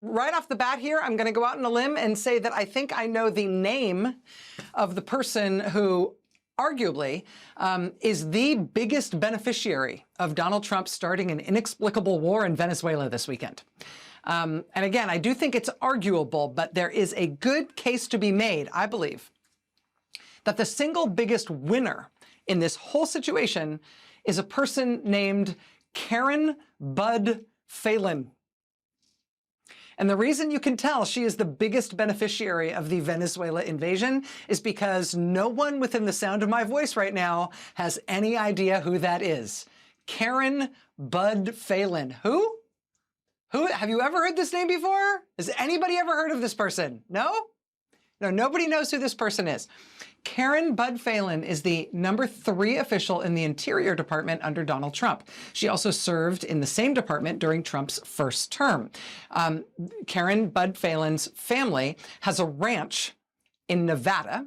Right off the bat here, I'm going to go out on a limb and say that I think I know the name of the person who arguably is the biggest beneficiary of Donald Trump starting an inexplicable war in Venezuela this weekend. And again, I do think it's arguable, but there is a good case to be made, I believe, that the single biggest winner in this whole situation is a person named Karen Bud Phelan. And the reason you can tell she is the biggest beneficiary of the Venezuela invasion is because no one within the sound of my voice right now has any idea who that is. Karen Bud Phelan. Who? Have you ever heard this name before? Has anybody ever heard of this person? No? No, nobody knows who this person is. Karen Bud Phelan is the #3 official in the Interior Department under Donald Trump. She also served in the same department during Trump's first term. Karen Bud Phelan's family has a ranch in Nevada,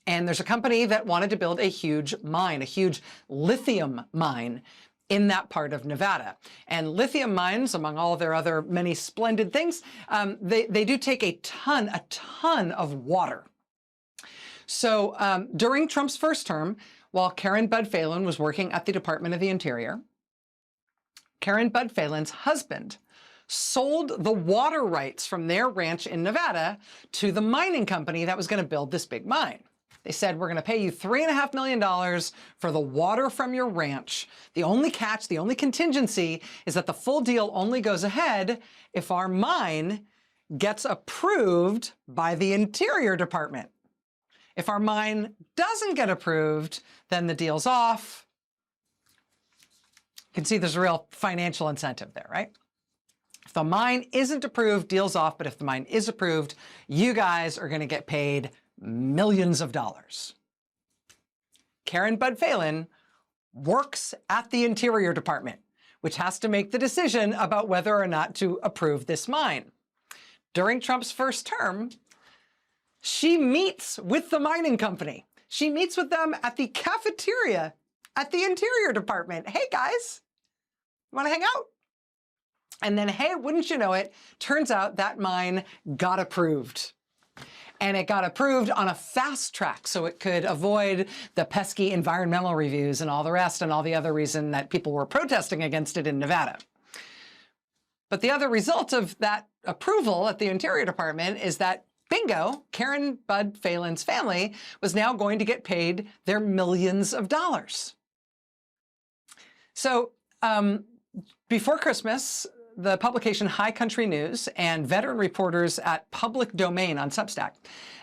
and there's a company that wanted to build a huge mine, a huge lithium mine in that part of Nevada. And lithium mines, among all their other many splendid things, they do take a ton of water. So during Trump's first term, while Karen Bud Phelan was working at the Department of the Interior, Karen Bud Phelan's husband sold the water rights from their ranch in Nevada to the mining company that was going to build this big mine. They said, we're going to pay you $3.5 million for the water from your ranch. The only catch, the only contingency is that the full deal only goes ahead if our mine gets approved by the Interior Department. If our mine doesn't get approved, then the deal's off. You can see there's a real financial incentive there, right? If the mine isn't approved, deal's off. But if the mine is approved, you guys are going to get paid millions of dollars. Karen Bud Phelan works at the Interior Department, which has to make the decision about whether or not to approve this mine. During Trump's first term, she meets with the mining company. She meets with them at the cafeteria at the Interior Department. Hey guys, want to hang out? And then, hey, wouldn't you know it, turns out that mine got approved. And it got approved on a fast track so it could avoid the pesky environmental reviews and all the rest and all the other reason that people were protesting against it in Nevada. But the other result of that approval at the Interior Department is that bingo, Karen Bud Phelan's family was now going to get paid their millions of dollars. So before Christmas, the publication High Country News and veteran reporters at Public Domain on Substack,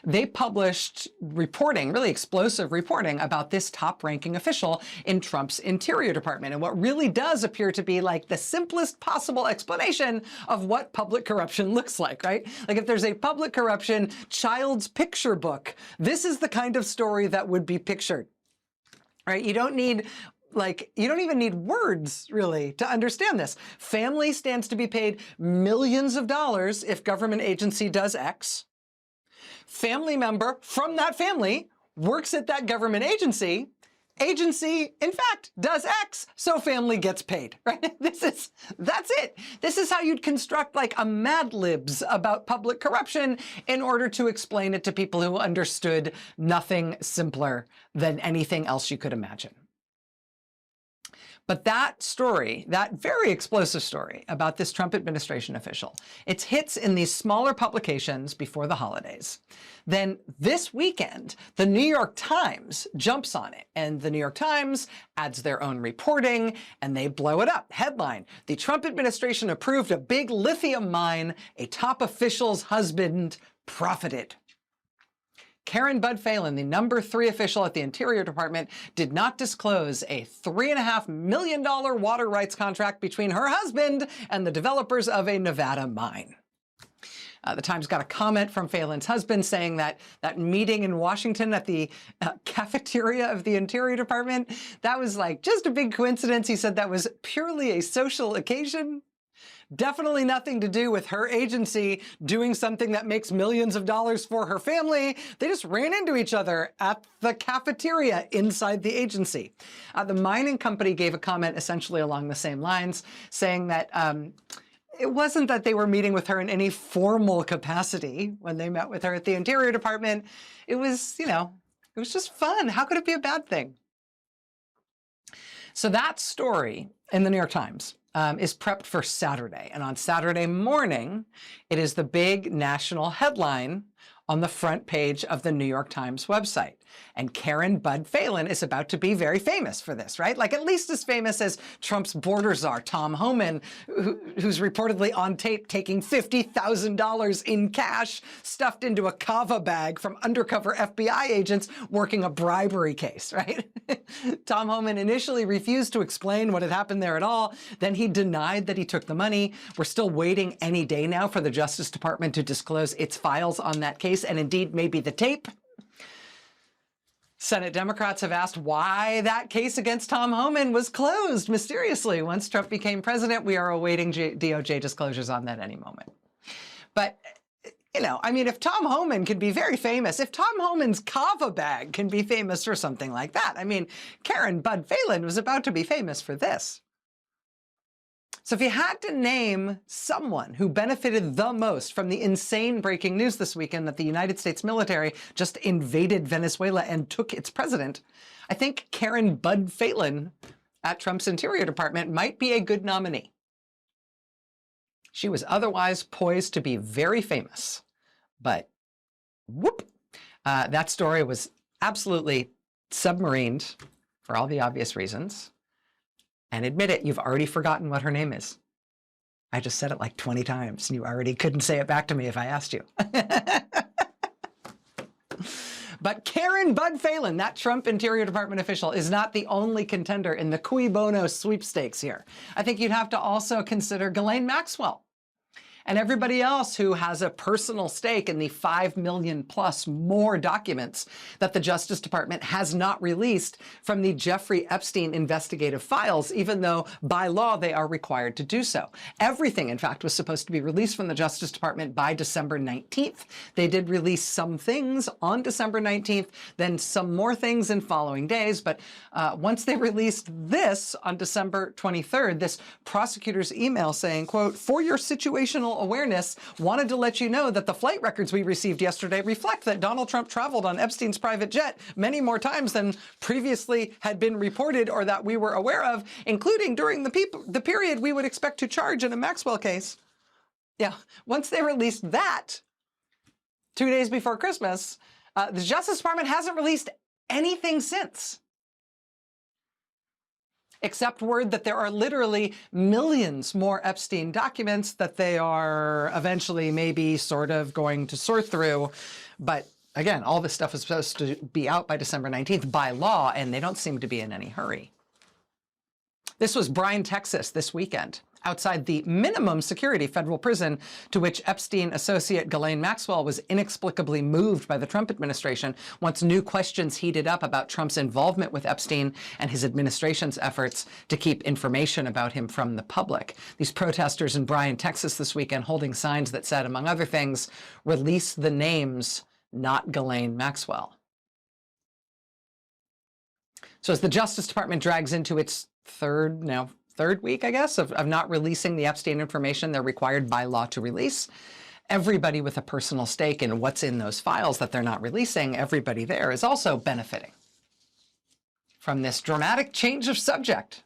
they published reporting, really explosive reporting about this top-ranking official in Trump's Interior Department, and what really does appear to be like the simplest possible explanation of what public corruption looks like, right? Like if there's a public corruption child's picture book, this is the kind of story that would be pictured, right? You don't even need words, really, to understand this. Family stands to be paid millions of dollars if government agency does X. Family member from that family works at that government agency. Agency, in fact, does X, so family gets paid, right? That's it. This is how you'd construct like a Mad Libs about public corruption in order to explain it to people who understood nothing simpler than anything else you could imagine. But that story, that very explosive story about this Trump administration official, it hits in these smaller publications before the holidays. Then this weekend, the New York Times jumps on it, and the New York Times adds their own reporting, and they blow it up. Headline: the Trump administration approved a big lithium mine, a top official's husband profited. Karen Bud Phelan, the #3 official at the Interior Department, did not disclose a $3.5 million water rights contract between her husband and the developers of a Nevada mine. The Times got a comment from Phelan's husband saying that that meeting in Washington at the cafeteria of the Interior Department, that was like just a big coincidence. He said that was purely a social occasion. Definitely nothing to do with her agency doing something that makes millions of dollars for her family. They just ran into each other at the cafeteria inside the agency. The mining company gave a comment essentially along the same lines, saying that it wasn't that they were meeting with her in any formal capacity when they met with her at the Interior Department. It was, it was just fun. How could it be a bad thing? So that story in the New York Times is prepped for Saturday. And on Saturday morning, it is the big national headline on the front page of the New York Times website. And Karen Bud Phelan is about to be very famous for this, right? Like at least as famous as Trump's border czar, Tom Homan, who's reportedly on tape taking $50,000 in cash stuffed into a kava bag from undercover FBI agents working a bribery case, right? Tom Homan initially refused to explain what had happened there at all. Then he denied that he took the money. We're still waiting any day now for the Justice Department to disclose its files on that case, and indeed maybe the tape. Senate Democrats have asked why that case against Tom Homan was closed mysteriously once Trump became president. We are awaiting DOJ disclosures on that any moment. But, if Tom Homan can be very famous, if Tom Homan's kava bag can be famous for something like that, Karen Bud Phelan was about to be famous for this. So if you had to name someone who benefited the most from the insane breaking news this weekend that the United States military just invaded Venezuela and took its president, I think Karen Bud Phelan at Trump's Interior Department might be a good nominee. She was otherwise poised to be very famous, but whoop, that story was absolutely submarined for all the obvious reasons. And admit it, you've already forgotten what her name is. I just said it like 20 times, and you already couldn't say it back to me if I asked you. But Karen Bud Phelan, that Trump Interior Department official, is not the only contender in the cui bono sweepstakes here. I think you'd have to also consider Ghislaine Maxwell and everybody else who has a personal stake in the 5 million plus more documents that the Justice Department has not released from the Jeffrey Epstein investigative files, even though by law they are required to do so. Everything, in fact, was supposed to be released from the Justice Department by December 19th. They did release some things on December 19th, then some more things in following days. But once they released this on December 23rd, this prosecutor's email saying, quote, "For your situational awareness, wanted to let you know that the flight records we received yesterday reflect that Donald Trump traveled on Epstein's private jet many more times than previously had been reported or that we were aware of, including during the period we would expect to charge in a Maxwell case." Yeah, once they released that 2 days before Christmas, the Justice Department hasn't released anything since, except word that there are literally millions more Epstein documents that they are eventually maybe sort of going to sort through. But again, all this stuff is supposed to be out by December 19th by law, and they don't seem to be in any hurry. This was Bryan, Texas this weekend, outside the minimum security federal prison to which Epstein associate Ghislaine Maxwell was inexplicably moved by the Trump administration once new questions heated up about Trump's involvement with Epstein and his administration's efforts to keep information about him from the public. These protesters in Bryan, Texas this weekend holding signs that said, among other things, "Release the names, not Ghislaine Maxwell." So as the Justice Department drags into its third week, I guess, of not releasing the Epstein information they're required by law to release, everybody with a personal stake in what's in those files that they're not releasing, everybody there is also benefiting from this dramatic change of subject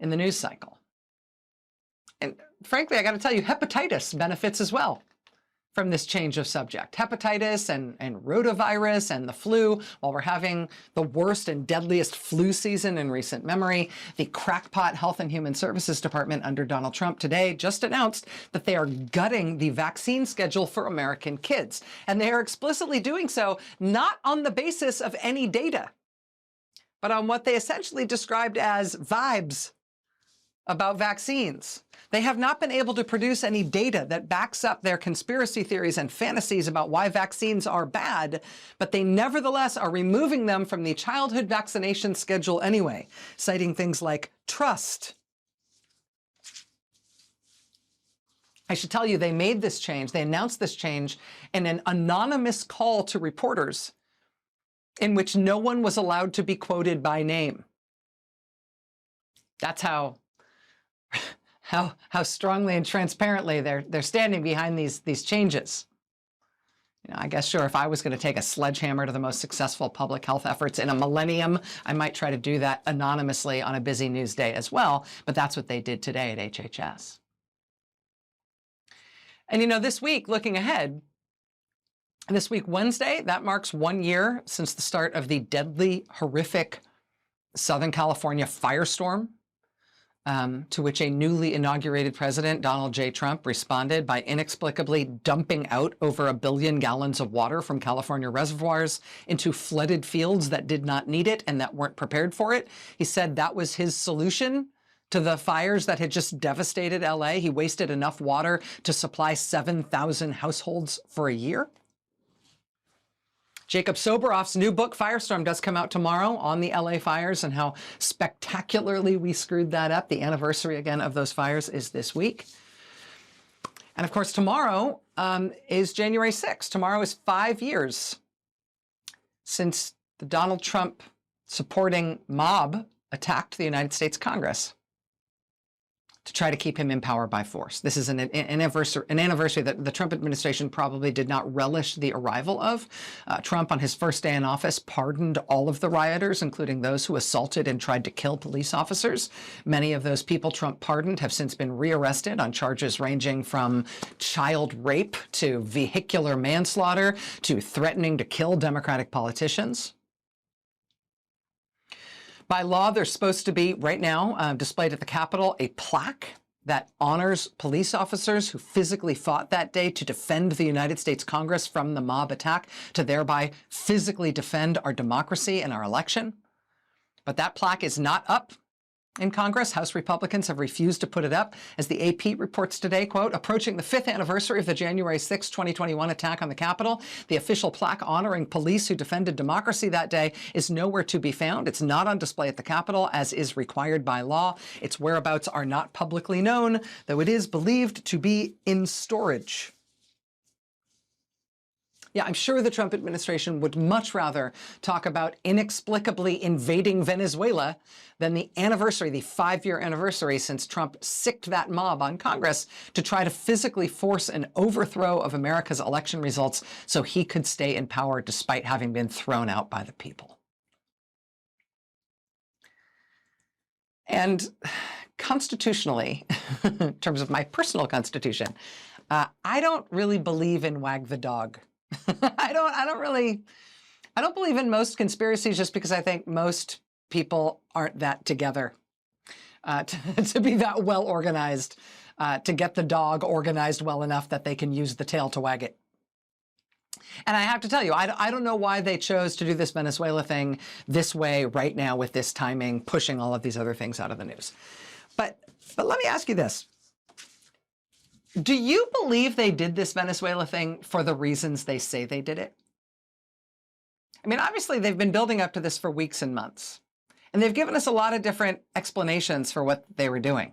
in the news cycle. And frankly, I got to tell you, hepatitis benefits as well from this change of subject. Hepatitis and rotavirus and the flu, while we're having the worst and deadliest flu season in recent memory, the crackpot Health and Human Services Department under Donald Trump today just announced that they are gutting the vaccine schedule for American kids. And they are explicitly doing so not on the basis of any data, but on what they essentially described as vibes about vaccines. They have not been able to produce any data that backs up their conspiracy theories and fantasies about why vaccines are bad, but they nevertheless are removing them from the childhood vaccination schedule anyway, citing things like trust. I should tell you, they made this change, they announced this change in an anonymous call to reporters in which no one was allowed to be quoted by name. That's how how strongly and transparently they're standing behind these changes. You know, I guess, sure, if I was going to take a sledgehammer to the most successful public health efforts in a millennium, I might try to do that anonymously on a busy news day as well. But that's what they did today at HHS. And, you know, this week, looking ahead, this week, Wednesday, that marks 1 year since the start of the deadly, horrific Southern California firestorm, to which a newly inaugurated president, Donald J. Trump, responded by inexplicably dumping out over 1 billion gallons of water from California reservoirs into flooded fields that did not need it and that weren't prepared for it. He said that was his solution to the fires that had just devastated LA. He wasted enough water to supply 7,000 households for a year. Jacob Soboroff's new book, Firestorm, does come out tomorrow on the LA fires and how spectacularly we screwed that up. The anniversary, again, of those fires is this week. And of course, tomorrow is January 6th. Tomorrow is 5 years since the Donald Trump supporting mob attacked the United States Congress to try to keep him in power by force. This is an anniversary that the Trump administration probably did not relish the arrival of. Trump, on his first day in office, pardoned all of the rioters, including those who assaulted and tried to kill police officers. Many of those people Trump pardoned have since been rearrested on charges ranging from child rape to vehicular manslaughter to threatening to kill Democratic politicians. By law, there's supposed to be, right now, displayed at the Capitol, a plaque that honors police officers who physically fought that day to defend the United States Congress from the mob attack, to thereby physically defend our democracy and our election. But that plaque is not up in Congress. House Republicans have refused to put it up. As the AP reports today, quote, approaching the 5th anniversary of the January 6, 2021 attack on the Capitol, the official plaque honoring police who defended democracy that day is nowhere to be found. It's not on display at the Capitol, as is required by law. Its whereabouts are not publicly known, though it is believed to be in storage. Yeah, I'm sure the Trump administration would much rather talk about inexplicably invading Venezuela than the anniversary, the 5-year anniversary since Trump sicked that mob on Congress to try to physically force an overthrow of America's election results so he could stay in power despite having been thrown out by the people. And constitutionally, in terms of my personal constitution, I don't really believe in wag the dog. I don't believe in most conspiracies just because I think most people aren't that together to be that well organized, to get the dog organized well enough that they can use the tail to wag it. And I have to tell you, I don't know why they chose to do this Venezuela thing this way right now with this timing, pushing all of these other things out of the news. But let me ask you this. Do you believe they did this Venezuela thing for the reasons they say they did it? I mean, obviously, they've been building up to this for weeks and months. And they've given us a lot of different explanations for what they were doing,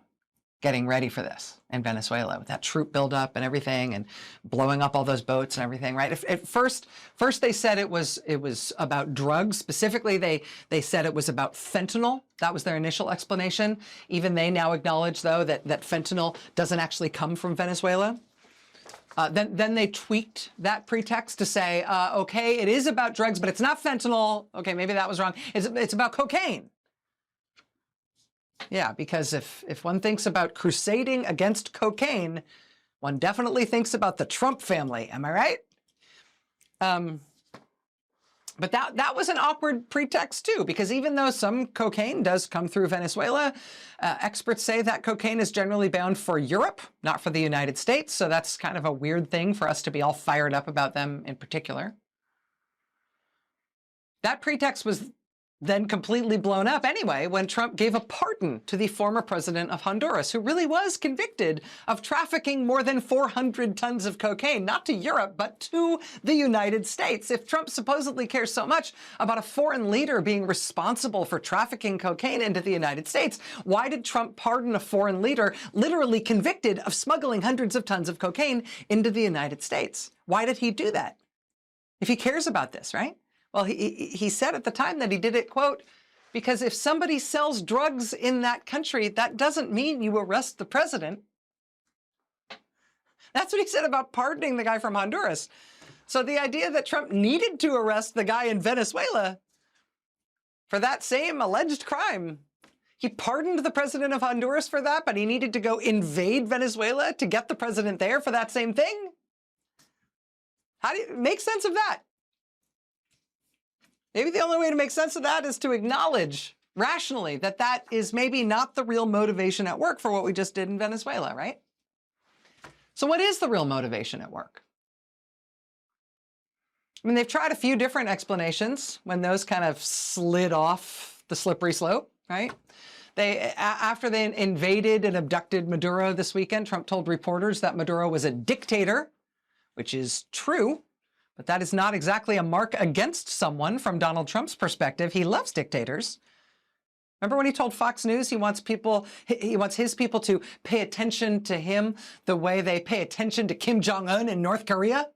getting ready for this in Venezuela with that troop buildup and everything and blowing up all those boats and everything, right? At first they said it was about drugs. Specifically, they said it was about fentanyl. That was their initial explanation. Even they now acknowledge, though, that fentanyl doesn't actually come from Venezuela. Then they tweaked that pretext to say, okay, it is about drugs, but it's not fentanyl. Okay, maybe that was wrong. It's about cocaine. Yeah, because if one thinks about crusading against cocaine, one definitely thinks about the Trump family. Am I right? But that was an awkward pretext, too, because even though some cocaine does come through Venezuela, experts say that cocaine is generally bound for Europe, not for the United States. So that's kind of a weird thing for us to be all fired up about them in particular. That pretext was then completely blown up anyway when Trump gave a pardon to the former president of Honduras, who really was convicted of trafficking more than 400 tons of cocaine, not to Europe, but to the United States. If Trump supposedly cares so much about a foreign leader being responsible for trafficking cocaine into the United States, why did Trump pardon a foreign leader literally convicted of smuggling hundreds of tons of cocaine into the United States? Why did he do that? If he cares about this, right? Well, he said at the time that he did it, quote, Because if somebody sells drugs in that country, that doesn't mean you arrest the president. That's what he said about pardoning the guy from Honduras. So the idea that Trump needed to arrest the guy in Venezuela for that same alleged crime, he pardoned the president of Honduras for that, but he needed to go invade Venezuela to get the president there for that same thing? How do you make sense of that? Maybe the only way to make sense of that is to acknowledge rationally that that is maybe not the real motivation at work for what we just did in Venezuela, right? So what is the real motivation at work? I mean, they've tried a few different explanations when those kind of slid off the slippery slope, right? After they invaded and abducted Maduro this weekend, Trump told reporters that Maduro was a dictator, which is true, but that is not exactly a mark against someone from Donald Trump's perspective. He loves dictators. Remember when he told Fox News he wants his people to pay attention to him the way they pay attention to Kim Jong-un in North Korea?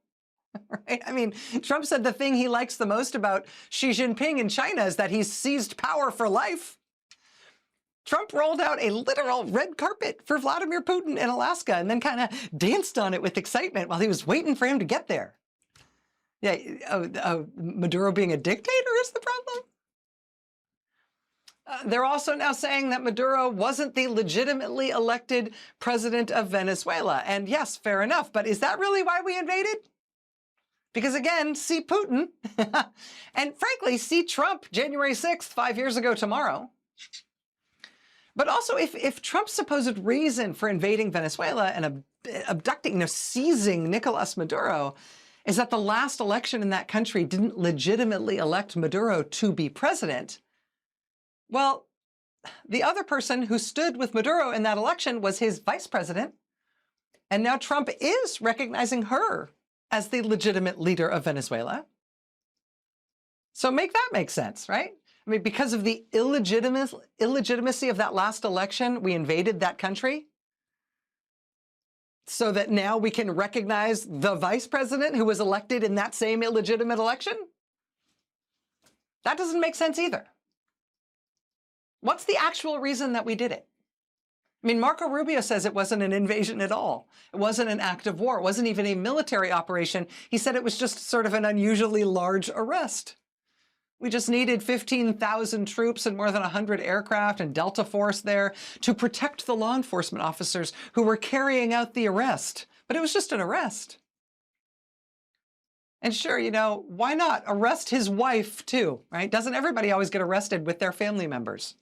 Right? I mean, Trump said the thing he likes the most about Xi Jinping in China is that he's seized power for life. Trump rolled out a literal red carpet for Vladimir Putin in Alaska and then kind of danced on it with excitement while he was waiting for him to get there. Yeah, Maduro being a dictator is the problem? They're also now saying that Maduro wasn't the legitimately elected president of Venezuela. And yes, fair enough. But is that really why we invaded? Because again, see Putin and frankly, see Trump January 6th, 5 years ago tomorrow. But also if Trump's supposed reason for invading Venezuela and abducting, seizing Nicolas Maduro is that the last election in that country didn't legitimately elect Maduro to be president, well, the other person who stood with Maduro in that election was his vice president. And now Trump is recognizing her as the legitimate leader of Venezuela. So make that make sense, right? I mean, because of the illegitimacy of that last election, we invaded that country so that now we can recognize the vice president who was elected in that same illegitimate election? That doesn't make sense either. What's the actual reason that we did it? I mean, Marco Rubio says it wasn't an invasion at all. It wasn't an act of war. It wasn't even a military operation. He said it was just sort of an unusually large arrest. We just needed 15,000 troops and more than 100 aircraft and Delta Force there to protect the law enforcement officers who were carrying out the arrest. But it was just an arrest. And sure, why not arrest his wife too, right? Doesn't everybody always get arrested with their family members?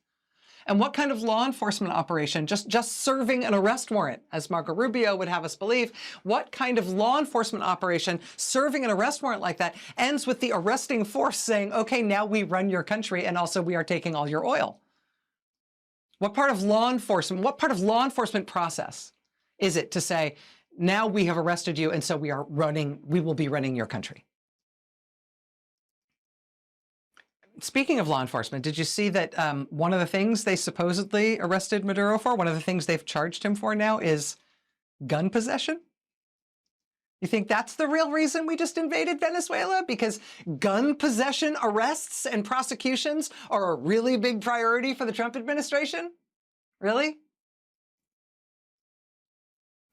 And what kind of law enforcement operation, just serving an arrest warrant, as Marco Rubio would have us believe, what kind of law enforcement operation serving an arrest warrant like that ends with the arresting force saying, okay, now we run your country and also we are taking all your oil? What part of law enforcement process is it to say, now we have arrested you and so we will be running your country? Speaking of law enforcement, did you see that one of the things they supposedly arrested Maduro for, one of the things they've charged him for now is gun possession? You think that's the real reason we just invaded Venezuela? Because gun possession arrests and prosecutions are a really big priority for the Trump administration? Really?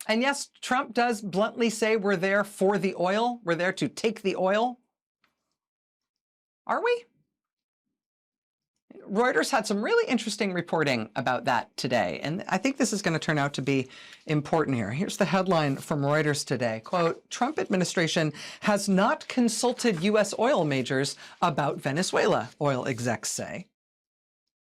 And yes, Trump does bluntly say we're there for the oil. We're there to take the oil. Are we? Reuters had some really interesting reporting about that today, and I think this is going to turn out to be important here. Here's the headline from Reuters today. Quote, Trump administration has not consulted U.S. oil majors about Venezuela, oil execs say.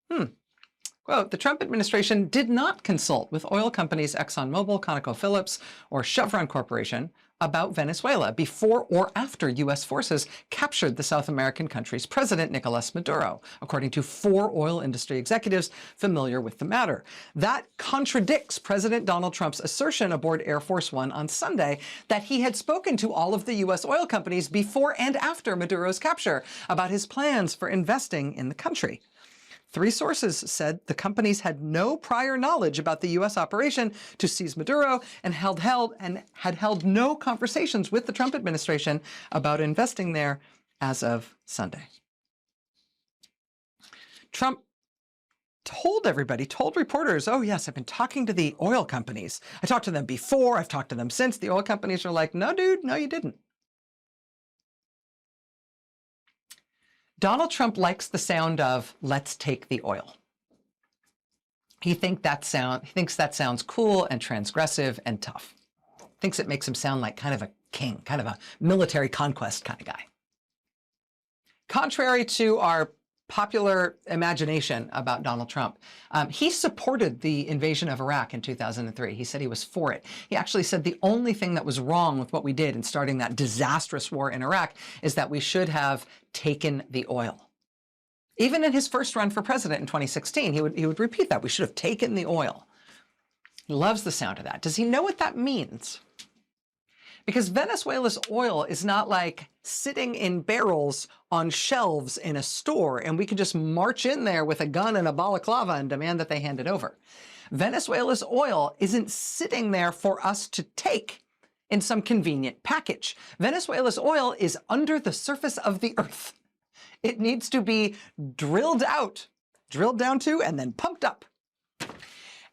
Quote, the Trump administration did not consult with oil companies ExxonMobil, ConocoPhillips, or Chevron Corporation about Venezuela before or after U.S. forces captured the South American country's president, Nicolas Maduro, according to 4 oil industry executives familiar with the matter. That contradicts President Donald Trump's assertion aboard Air Force One on Sunday that he had spoken to all of the U.S. oil companies before and after Maduro's capture about his plans for investing in the country. 3 sources said the companies had no prior knowledge about the U.S. operation to seize Maduro and had held no conversations with the Trump administration about investing there as of Sunday. Trump told everybody, told reporters, oh yes, I've been talking to the oil companies. I talked to them before, I've talked to them since. The oil companies are like, no, dude, no, you didn't. Donald Trump likes the sound of let's take the oil. He thinks that sounds cool and transgressive and tough. Thinks it makes him sound like kind of a king, kind of a military conquest kind of guy. Contrary to our popular imagination about Donald Trump, he supported the invasion of Iraq in 2003. He said he was for it. He actually said the only thing that was wrong with what we did in starting that disastrous war in Iraq is that we should have taken the oil. Even in his first run for president in 2016, he would repeat that. We should have taken the oil. He loves the sound of that. Does he know what that means? Because Venezuela's oil is not like sitting in barrels on shelves in a store and we could just march in there with a gun and a balaclava and demand that they hand it over. Venezuela's oil isn't sitting there for us to take in some convenient package. Venezuela's oil is under the surface of the earth. It needs to be drilled out, drilled down to, and then pumped up.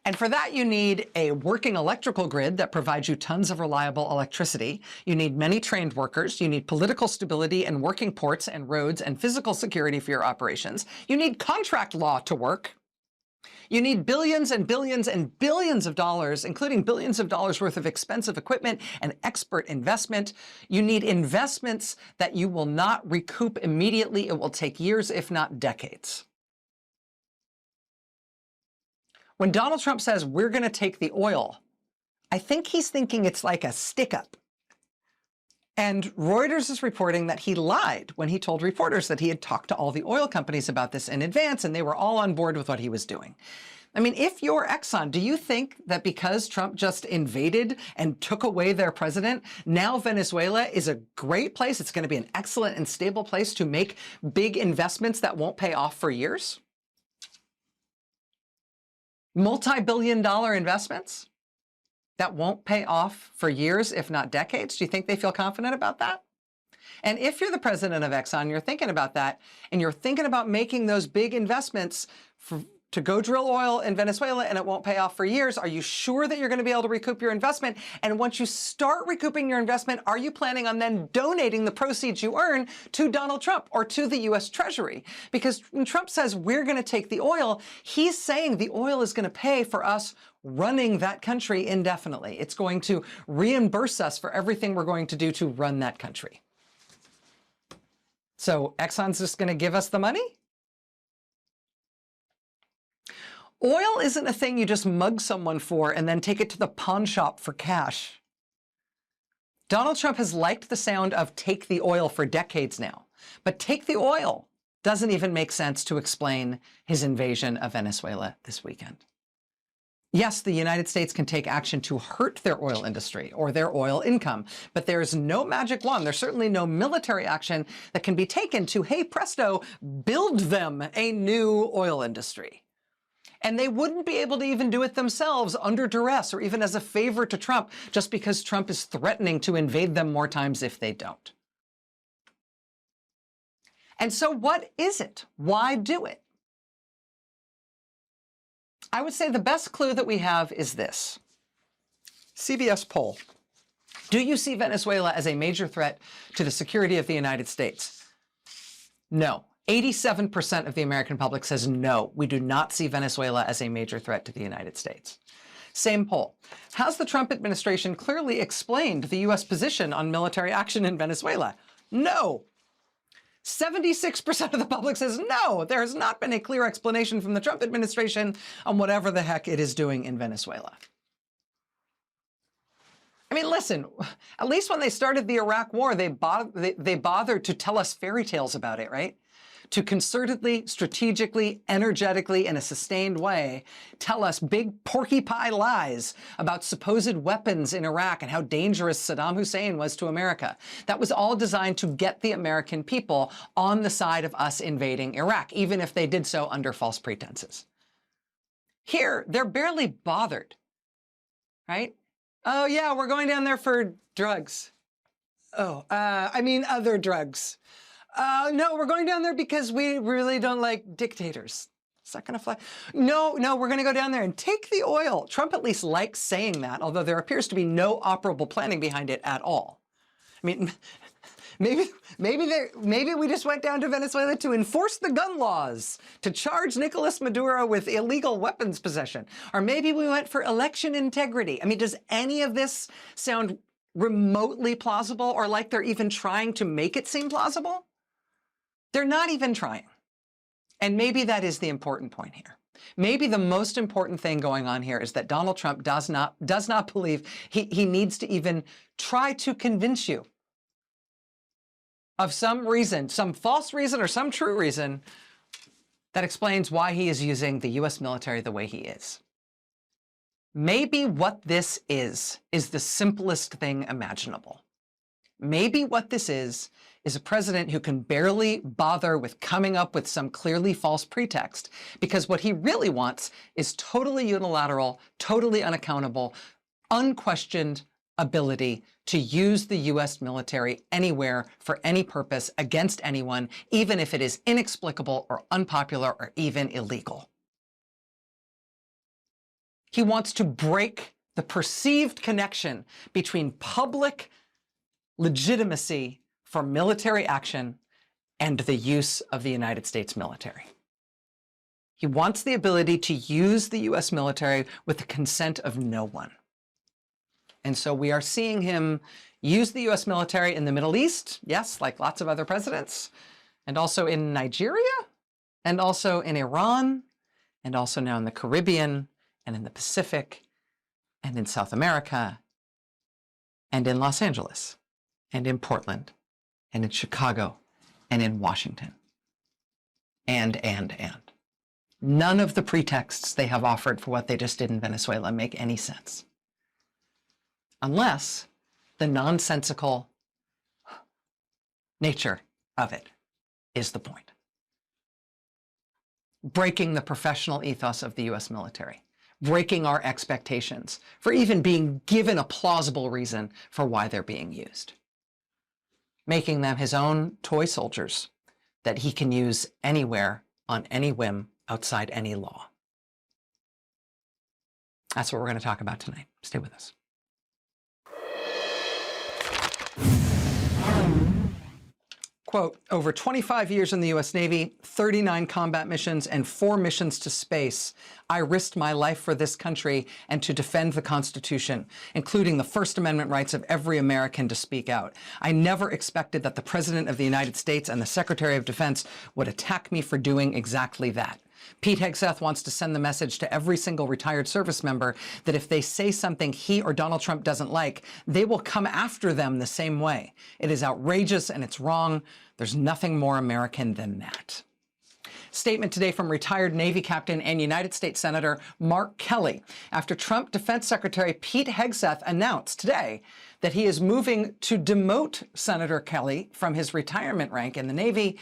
And for that, you need a working electrical grid that provides you tons of reliable electricity. You need many trained workers. You need political stability and working ports and roads and physical security for your operations. You need contract law to work. You need billions and billions and billions of dollars, including billions of dollars worth of expensive equipment and expert investment. You need investments that you will not recoup immediately. It will take years, if not decades. When Donald Trump says we're going to take the oil, I think he's thinking it's like a stick up. And Reuters is reporting that he lied when he told reporters that he had talked to all the oil companies about this in advance and they were all on board with what he was doing. I mean, if you're Exxon, do you think that because Trump just invaded and took away their president, now Venezuela is a great place? It's going to be an excellent and stable place to make big investments that won't pay off for years? Multi-billion-dollar investments that won't pay off for years, if not decades? Do you think they feel confident about that? And if you're the president of Exxon, you're thinking about that, and you're thinking about making those big investments to go drill oil in Venezuela and it won't pay off for years, are you sure that you're going to be able to recoup your investment? And once you start recouping your investment, are you planning on then donating the proceeds you earn to Donald Trump or to the U.S. Treasury? Because when Trump says we're going to take the oil, he's saying the oil is going to pay for us running that country indefinitely. It's going to reimburse us for everything we're going to do to run that country. So Exxon's just going to give us the money? Oil isn't a thing you just mug someone for and then take it to the pawn shop for cash. Donald Trump has liked the sound of take the oil for decades now, but take the oil doesn't even make sense to explain his invasion of Venezuela this weekend. Yes, the United States can take action to hurt their oil industry or their oil income, but there's no magic wand. There's certainly no military action that can be taken to, hey, presto, build them a new oil industry. And they wouldn't be able to even do it themselves under duress or even as a favor to Trump, just because Trump is threatening to invade them more times if they don't. And so what is it? Why do it? I would say the best clue that we have is this. CBS poll. Do you see Venezuela as a major threat to the security of the United States? No. 87% of the American public says no, we do not see Venezuela as a major threat to the United States. Same poll. Has the Trump administration clearly explained the U.S. position on military action in Venezuela? No. 76% of the public says no, there has not been a clear explanation from the Trump administration on whatever the heck it is doing in Venezuela. I mean, listen, at least when they started the Iraq War, they bothered to tell us fairy tales about it, right? To concertedly, strategically, energetically, in a sustained way, tell us big porky pie lies about supposed weapons in Iraq and how dangerous Saddam Hussein was to America. That was all designed to get the American people on the side of us invading Iraq, even if they did so under false pretenses. Here, they're barely bothered, right? Oh yeah, we're going down there for drugs. Oh, I mean other drugs. No, we're going down there because we really don't like dictators. Is that going to fly? No, we're going to go down there and take the oil. Trump at least likes saying that, although there appears to be no operable planning behind it at all. I mean, maybe we just went down to Venezuela to enforce the gun laws, to charge Nicolas Maduro with illegal weapons possession. Or maybe we went for election integrity. I mean, does any of this sound remotely plausible or like they're even trying to make it seem plausible? They're not even trying. And maybe that is the important point here. Maybe the most important thing going on here is that Donald Trump does not believe he needs to even try to convince you of some reason, some false reason or some true reason that explains why he is using the U.S. military the way he is. Maybe what this is the simplest thing imaginable. Maybe what this is a president who can barely bother with coming up with some clearly false pretext, because what he really wants is totally unilateral, totally unaccountable, unquestioned ability to use the U.S. military anywhere for any purpose against anyone, even if it is inexplicable or unpopular or even illegal. He wants to break the perceived connection between public legitimacy for military action and the use of the United States military. He wants the ability to use the U.S. military with the consent of no one. And so we are seeing him use the U.S. military in the Middle East, yes, like lots of other presidents, and also in Nigeria, and also in Iran, and also now in the Caribbean, and in the Pacific, and in South America, and in Los Angeles, and in Portland, and in Chicago, and in Washington. And. None of the pretexts they have offered for what they just did in Venezuela make any sense. Unless the nonsensical nature of it is the point. Breaking the professional ethos of the U.S. military. Breaking our expectations for even being given a plausible reason for why they're being used. Making them his own toy soldiers that he can use anywhere on any whim outside any law. That's what we're going to talk about tonight. Stay with us. Quote, over 25 years in the U.S. Navy, 39 combat missions, and 4 missions to space, I risked my life for this country and to defend the Constitution, including the First Amendment rights of every American to speak out. I never expected that the President of the United States and the Secretary of Defense would attack me for doing exactly that. Pete Hegseth wants to send the message to every single retired service member that if they say something he or Donald Trump doesn't like, they will come after them the same way. It is outrageous and it's wrong. There's nothing more American than that. Statement today from retired Navy Captain and United States Senator Mark Kelly after Trump Defense Secretary Pete Hegseth announced today that he is moving to demote Senator Kelly from his retirement rank in the Navy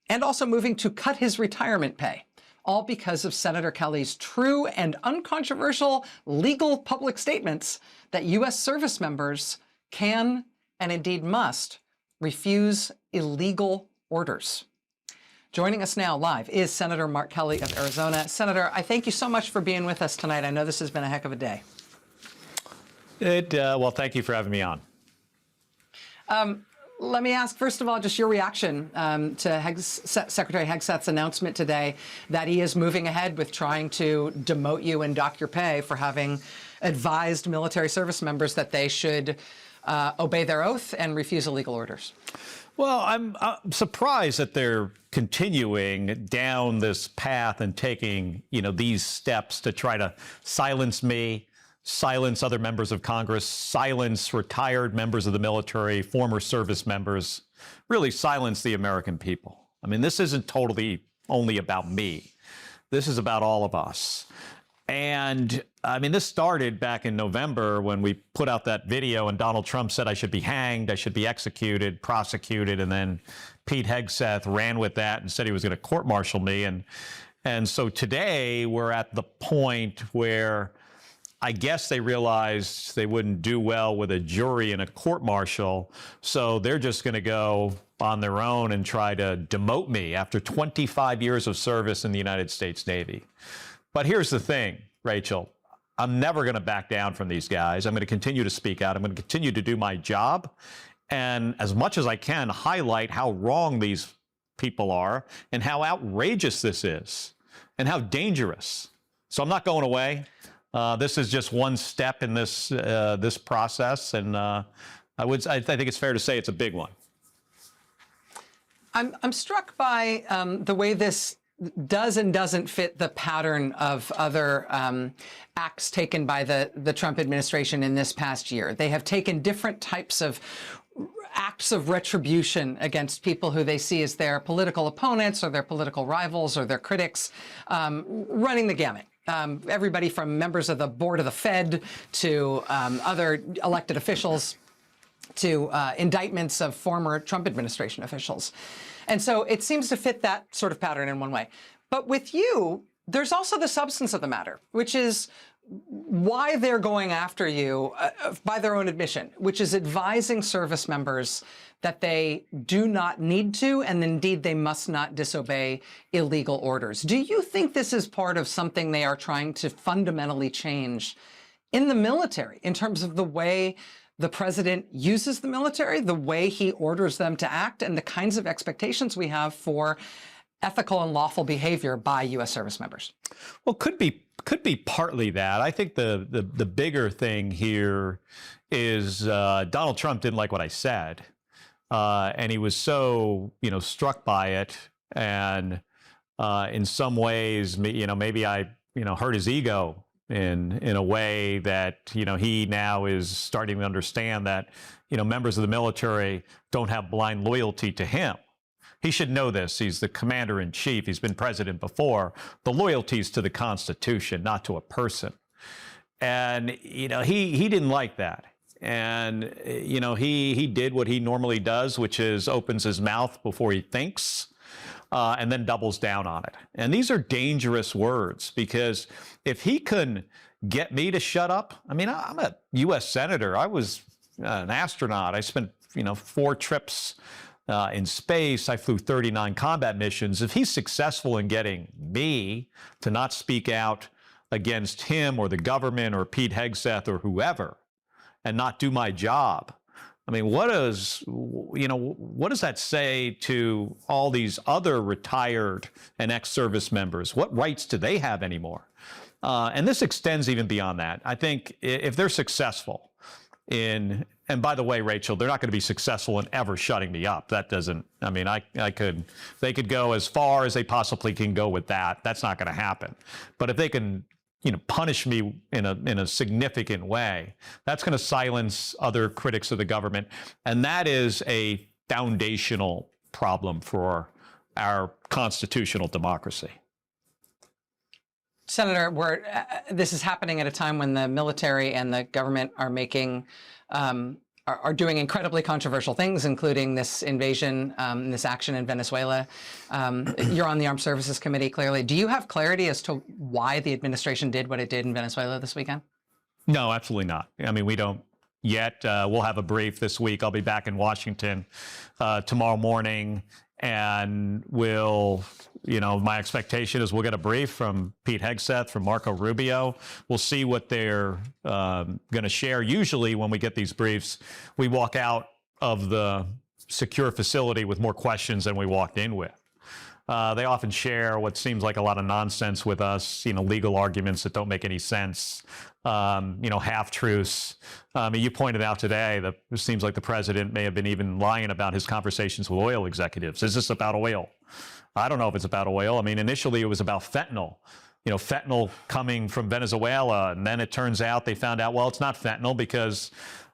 and also moving to cut his retirement pay. All because of Senator Kelly's true and uncontroversial legal public statements that U.S. service members can and indeed must refuse illegal orders. Joining us now live is Senator Mark Kelly of Arizona. Senator, I thank you so much for being with us tonight. I know this has been a heck of a day. Well, thank you for having me on. Let me ask, first of all, just your reaction to Secretary Hegseth's announcement today that he is moving ahead with trying to demote you and dock your pay for having advised military service members that they should obey their oath and refuse illegal orders. Well, I'm surprised that they're continuing down this path and taking, these steps to try to silence me, silence other members of Congress, silence retired members of the military, former service members, really silence the American people. I mean, this isn't totally only about me. This is about all of us. And I mean, this started back in November when we put out that video and Donald Trump said I should be hanged, I should be executed, prosecuted. And then Pete Hegseth ran with that and said he was going to court-martial me. And so today we're at the point where I guess they realized they wouldn't do well with a jury in a court-martial. So they're just going to go on their own and try to demote me after 25 years of service in the United States Navy. But here's the thing, Rachel. I'm never going to back down from these guys. I'm going to continue to speak out. I'm going to continue to do my job. And as much as I can, highlight how wrong these people are and how outrageous this is and how dangerous. So I'm not going away. This is just one step in this this process. And I think it's fair to say it's a big one. I'm struck by the way this does and doesn't fit the pattern of other acts taken by the Trump administration in this past year. They have taken different types of acts of retribution against people who they see as their political opponents or their political rivals or their critics, running the gamut. Everybody from members of the board of the Fed to other elected officials to indictments of former Trump administration officials. And so it seems to fit that sort of pattern in one way. But with you, there's also the substance of the matter, which is why they're going after you by their own admission, which is advising service members that they do not need to, and indeed they must not disobey illegal orders. Do you think this is part of something they are trying to fundamentally change in the military in terms of the way the president uses the military, the way he orders them to act, and the kinds of expectations we have for ethical and lawful behavior by U.S. service members? Well, could be partly that. I think the bigger thing here is Donald Trump didn't like what I said, and he was so struck by it, and in some ways, maybe I hurt his ego in a way that he now is starting to understand that members of the military don't have blind loyalty to him. He should know this. He's the commander in chief. He's been president before. The loyalty is to the Constitution, not to a person. And he didn't like that. And he did what he normally does, which is opens his mouth before he thinks. And then doubles down on it. And these are dangerous words, because if he can get me to shut up, I mean, I'm a U.S. senator. I was an astronaut. I spent 4 trips in space. I flew 39 combat missions. If he's successful in getting me to not speak out against him or the government or Pete Hegseth or whoever and not do my job, I mean, what does that say to all these other retired and ex-service members? What rights do they have anymore? And this extends even beyond that. I think if they're successful and by the way, Rachel, they're not going to be successful in ever shutting me up. That doesn't, I mean, they could go as far as they possibly can go with that. That's not going to happen. But if they can punish me in a significant way, that's going to silence other critics of the government. And that is a foundational problem for our constitutional democracy. Senator, this is happening at a time when the military and the government are making are doing incredibly controversial things, including this invasion, this action in Venezuela. You're on the Armed Services Committee, clearly. Do you have clarity as to why the administration did what it did in Venezuela this weekend? No, absolutely not. I mean, we don't yet. We'll have a brief this week. I'll be back in Washington tomorrow morning, and my expectation is we'll get a brief from Pete Hegseth, from Marco Rubio. We'll see what they're going to share. Usually when we get these briefs, we walk out of the secure facility with more questions than we walked in with. They often share what seems like a lot of nonsense with us, legal arguments that don't make any sense, half-truths. You pointed out today that it seems like the president may have been even lying about his conversations with oil executives. Is this about oil? I don't know if it's about oil. I mean, initially it was about fentanyl. Fentanyl coming from Venezuela, and then it turns out they found out, well, it's not fentanyl because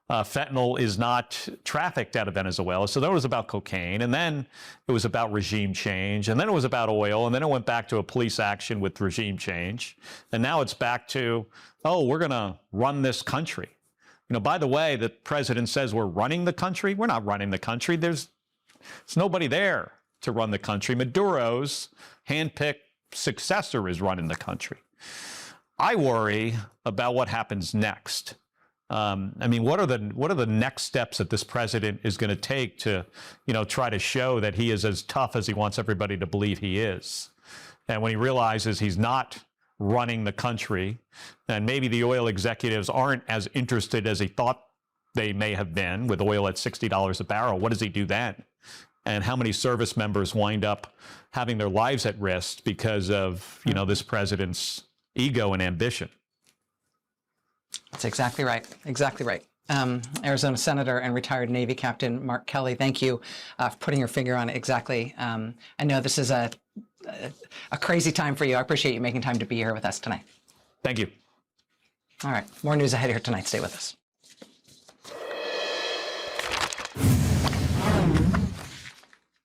fentanyl is not trafficked out of Venezuela. So then it was about cocaine, and then it was about regime change, and then it was about oil, and then it went back to a police action with regime change. And now it's back to, oh, we're going to run this country. By the way, the president says we're running the country. We're not running the country. There's nobody there to run the country. Maduro's handpicked successor is running the country. I worry about what happens next. I mean, what are the next steps that this president is going to take to, try to show that he is as tough as he wants everybody to believe he is? And when he realizes he's not running the country, and maybe the oil executives aren't as interested as he thought they may have been with oil at $60 a barrel, what does he do then? And how many service members wind up having their lives at risk because of, this president's ego and ambition? That's exactly right. Exactly right. Arizona Senator and retired Navy Captain Mark Kelly, thank you for putting your finger on it exactly. I know this is a crazy time for you. I appreciate you making time to be here with us tonight. Thank you. All right. More news ahead here tonight. Stay with us.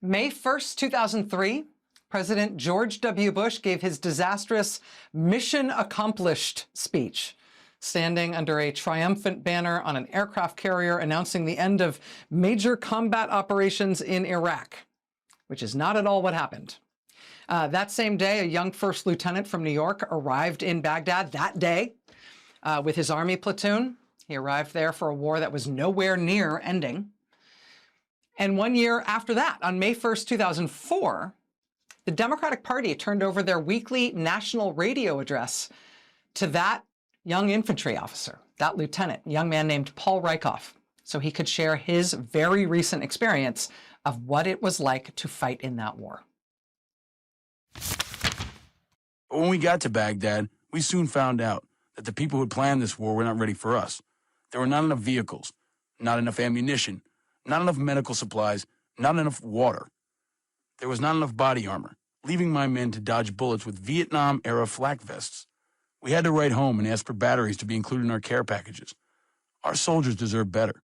May 1st, 2003, President George W. Bush gave his disastrous Mission Accomplished speech, standing under a triumphant banner on an aircraft carrier announcing the end of major combat operations in Iraq, which is not at all what happened. That same day, a young first lieutenant from New York arrived in Baghdad that day with his army platoon. He arrived there for a war that was nowhere near ending. And 1 year after that, on May 1st, 2004, the Democratic Party turned over their weekly national radio address to that young infantry officer, that lieutenant, a young man named Paul Rieckhoff, so he could share his very recent experience of what it was like to fight in that war. When we got to Baghdad, we soon found out that the people who had planned this war were not ready for us. There were not enough vehicles, not enough ammunition, not enough medical supplies, not enough water. There was not enough body armor, leaving my men to dodge bullets with Vietnam-era flak vests. We had to write home and ask for batteries to be included in our care packages. Our soldiers deserve better.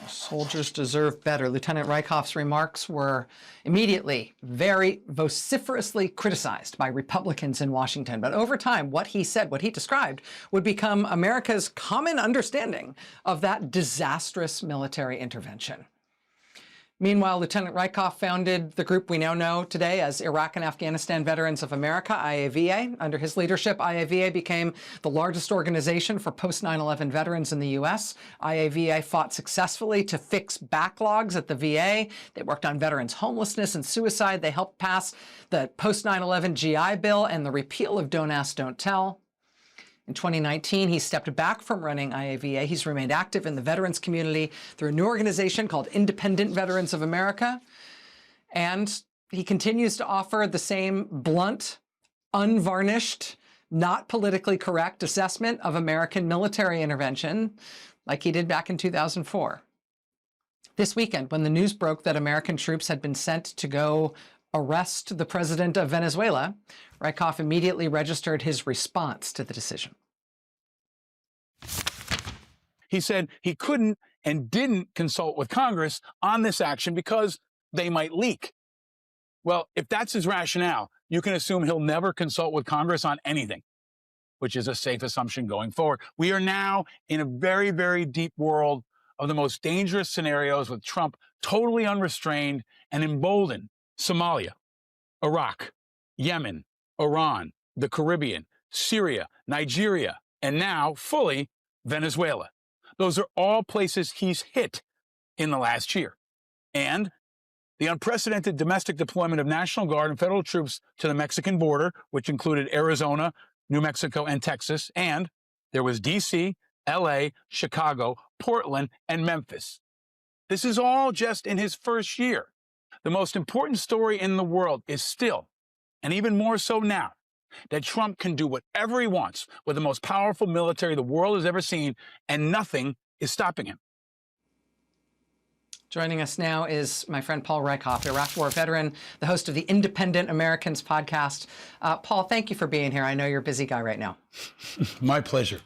Our soldiers deserve better. Lieutenant Rieckhoff's remarks were immediately very vociferously criticized by Republicans in Washington. But over time, what he said, what he described, would become America's common understanding of that disastrous military intervention. Meanwhile, Lieutenant Rieckhoff founded the group we now know today as Iraq and Afghanistan Veterans of America, IAVA. Under his leadership, IAVA became the largest organization for post-9/11 veterans in the U.S. IAVA fought successfully to fix backlogs at the VA. They worked on veterans' homelessness and suicide. They helped pass the post-9/11 GI Bill and the repeal of Don't Ask, Don't Tell. In 2019, he stepped back from running IAVA. He's remained active in the veterans community through a new organization called Independent Veterans of America. And he continues to offer the same blunt, unvarnished, not politically correct assessment of American military intervention like he did back in 2004. This weekend, when the news broke that American troops had been sent to go arrest the president of Venezuela, Rieckhoff immediately registered his response to the decision. He said he couldn't and didn't consult with Congress on this action because they might leak. Well, if that's his rationale, you can assume he'll never consult with Congress on anything, which is a safe assumption going forward. We are now in a very, very deep world of the most dangerous scenarios with Trump totally unrestrained and emboldened. Somalia, Iraq, Yemen, Iran, the Caribbean, Syria, Nigeria, and now, fully, Venezuela. Those are all places he's hit in the last year. And the unprecedented domestic deployment of National Guard and federal troops to the Mexican border, which included Arizona, New Mexico, and Texas, and there was D.C., L.A., Chicago, Portland, and Memphis. This is all just in his first year. The most important story in the world is still, and even more so now, that Trump can do whatever he wants with the most powerful military the world has ever seen, and nothing is stopping him. Joining us now is my friend Paul Rieckhoff, Iraq War veteran, the host of the Independent Americans podcast. Paul, thank you for being here. I know you're a busy guy right now. My pleasure.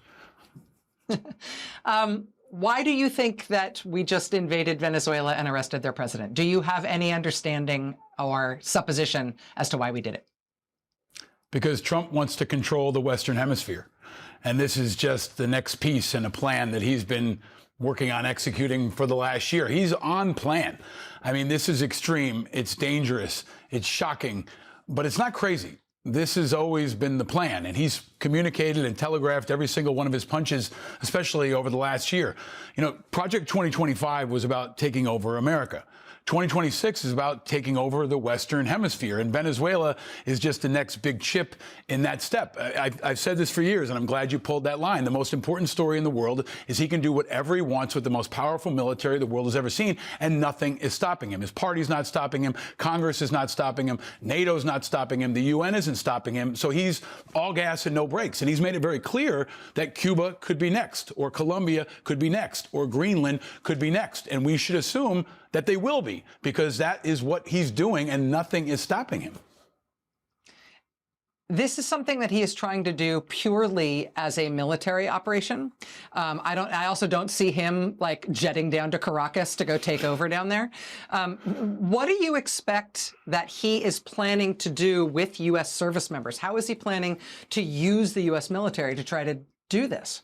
Why do you think that we just invaded Venezuela and arrested their president? Do you have any understanding or supposition as to why we did it? Because Trump wants to control the Western Hemisphere. And this is just the next piece in a plan that he's been working on executing for the last year. He's on plan. I mean, this is extreme. It's dangerous. It's shocking. But it's not crazy. this has always been the plan, and he's communicated and telegraphed every single one of his punches, especially over the last year. You know, Project 2025 was about taking over America. 2026 is about taking over the Western Hemisphere, and Venezuela is just the next big chip in that step. I've said this for years, and I'm glad you pulled that line. The most important story in the world is he can do whatever he wants with the most powerful military the world has ever seen, and nothing is stopping him. His party's not stopping him. Congress is not stopping him. NATO's not stopping him. The UN isn't stopping him. So he's all gas and no brakes, and he's made it very clear that Cuba could be next, or Colombia could be next, or Greenland could be next, and we should assume that they will be, because that is what he's doing and nothing is stopping him. This is something that he is trying to do purely as a military operation. I also don't see him like jetting down to Caracas to go take over down there. What do you expect that he is planning to do with U.S. service members? How is he planning to use the U.S. military to try to do this?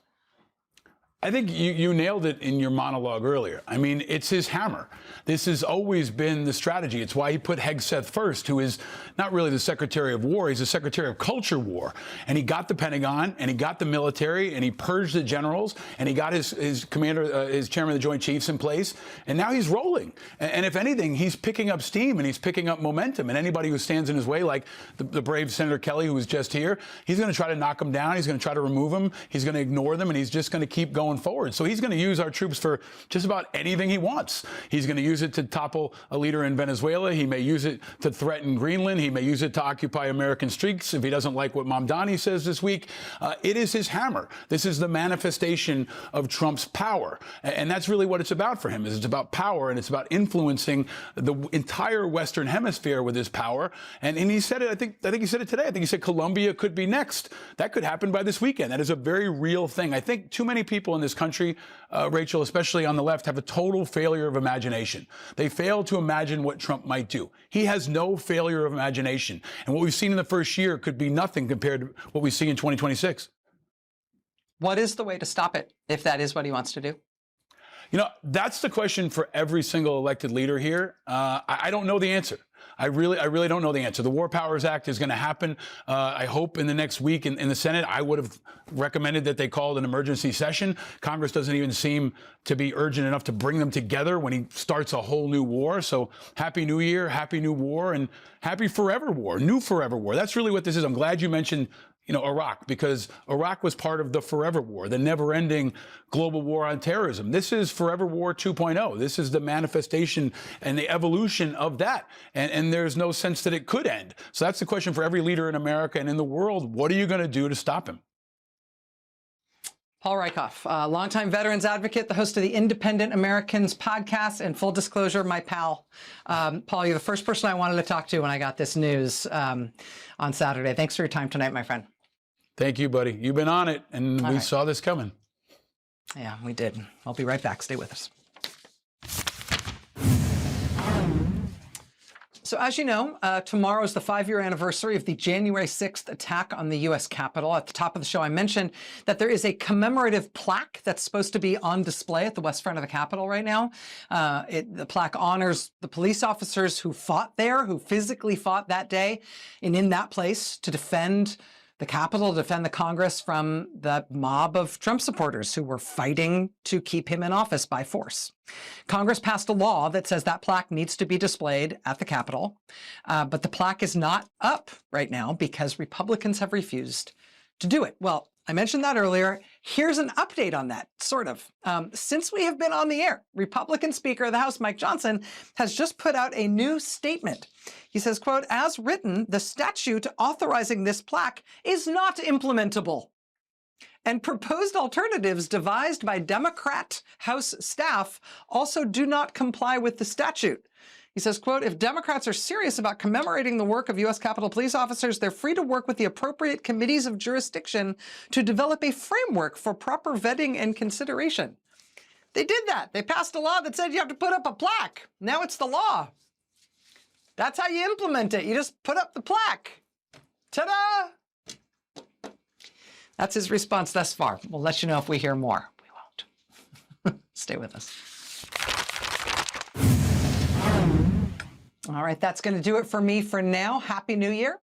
I think you nailed it in your monologue earlier. I mean, it's his hammer. This has always been the strategy. It's why he put Hegseth first, who is not really the Secretary of War. He's the Secretary of Culture War. And he got the Pentagon, and he got the military, and he purged the generals, and he got his commander, his chairman of the Joint Chiefs in place. And now he's rolling. And if anything, he's picking up steam, and he's picking up momentum. And anybody who stands in his way, like the brave Senator Kelly, who was just here, he's going to try to knock him down. He's going to try to remove him. He's going to ignore them, and he's just going to keep going forward. So he's going to use our troops for just about anything he wants. He's going to use it to topple a leader in Venezuela. He may use it to threaten Greenland. He may use it to occupy American streets if he doesn't like what Mamdani says this week. It is his hammer. This is the manifestation of Trump's power. And that's really what it's about for him. Is it's about power, and it's about influencing the entire Western Hemisphere with his power. And he said it, I think he said it today. I think he said Colombia could be next. That could happen by this weekend. That is a very real thing. I think too many people in this country, Rachel, especially on the left, have a total failure of imagination. They fail to imagine what Trump might do. He has no failure of imagination. And what we've seen in the first year could be nothing compared to what we see in 2026. What is the way to stop it, if that is what he wants to do? You know, that's the question for every single elected leader here. I don't know the answer. I really don't know the answer. The War Powers Act is going to happen, I hope, in the next week in the Senate. I would have recommended that they called an emergency session. Congress doesn't even seem to be urgent enough to bring them together when he starts a whole new war. So happy New Year, happy new war, and happy forever war, new forever war. That's really what this is. I'm glad you mentioned Iraq, because Iraq was part of the forever war, the never-ending global war on terrorism. This is Forever War 2.0. This is the manifestation and the evolution of that. And there's no sense that it could end. So that's the question for every leader in America and in the world. What are you going to do to stop him? Paul Rieckhoff, longtime veterans advocate, the host of the Independent Americans podcast, and full disclosure, my pal. Paul, you're the first person I wanted to talk to when I got this news on Saturday. Thanks for your time tonight, my friend. Thank you, buddy. You've been on it, and we saw this coming. Yeah, we did. I'll be right back. Stay with us. So as you know, tomorrow is the 5-year anniversary of the January 6th attack on the U.S. Capitol. At the top of the show, I mentioned that there is a commemorative plaque that's supposed to be on display at the west front of the Capitol right now. The plaque honors the police officers who fought there, who physically fought that day and in that place to defend the Capitol, to defend the Congress from the mob of Trump supporters who were fighting to keep him in office by force. Congress passed a law that says that plaque needs to be displayed at the Capitol, but the plaque is not up right now because Republicans have refused to do it. Well, I mentioned that earlier. Here's an update on that, sort of. Since we have been on the air, Republican Speaker of the House, Mike Johnson, has just put out a new statement. He says, quote, "As written, the statute authorizing this plaque is not implementable. And proposed alternatives devised by Democrat House staff also do not comply with the statute." He says, quote, "If Democrats are serious about commemorating the work of U.S. Capitol Police officers, they're free to work with the appropriate committees of jurisdiction to develop a framework for proper vetting and consideration." They did that. They passed a law that said you have to put up a plaque. Now it's the law. That's how you implement it. You just put up the plaque. Ta-da! That's his response thus far. We'll let you know if we hear more. We won't. Stay with us. All right, that's going to do it for me for now. Happy New Year.